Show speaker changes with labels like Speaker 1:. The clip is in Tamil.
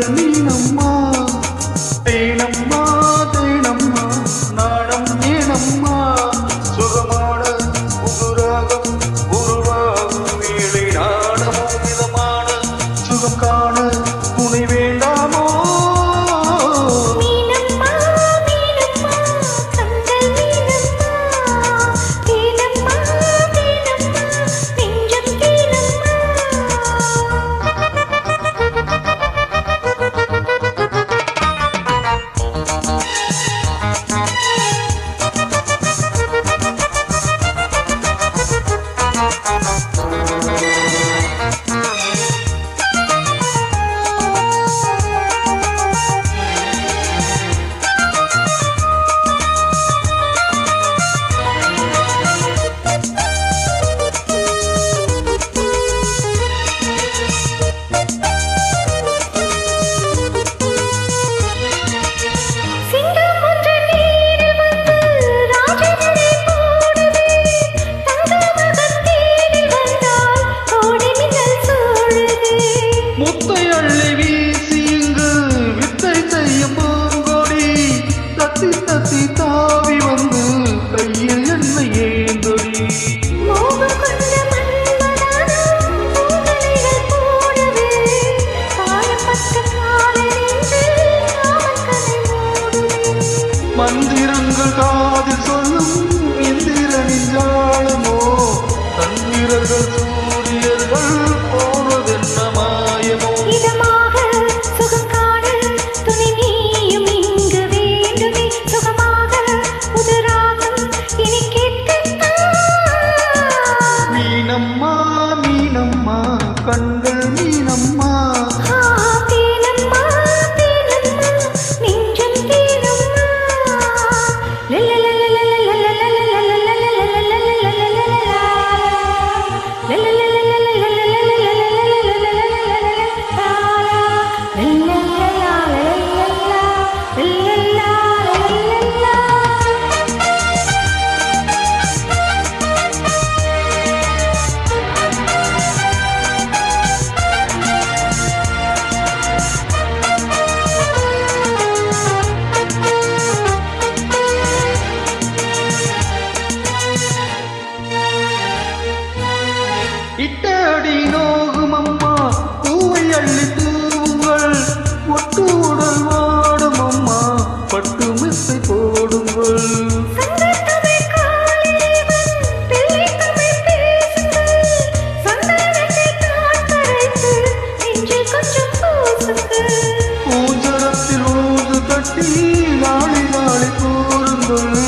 Speaker 1: கண்கள் மீனம்மா தேனம்மா தேனம்மா நாணம் ஏனம்மா சுகமான புதுராகம் உருவாகும் வேளை நாணமும் விதமான சுகம் காண துணை வேண்டாமோ தத்தி தாவி வந்து கையில் என்னை ஏந்தொடி மந்திரங்கள் காதில் சொல்லும் இந்திரனின் ஜாலமோ தந்திரர்கள் சூரியர்கள் போனதென்ன மாயமோ மீனம்மா மீனம்மா கண்கள் மீனம்மா
Speaker 2: தேனம்மா தேனம்மா நெஞ்சம் தேனம்மா
Speaker 1: இட்டடி நோகும் அம்மா பூவை அள்ளி தூவுங்கள் ஒட்டு உடல் வாடும் அம்மா பட்டு மெத்தை போடுங்கள் பூஞ்சரத்தில் ஊது கட்டி நாளை நாளை கூறுங்கள்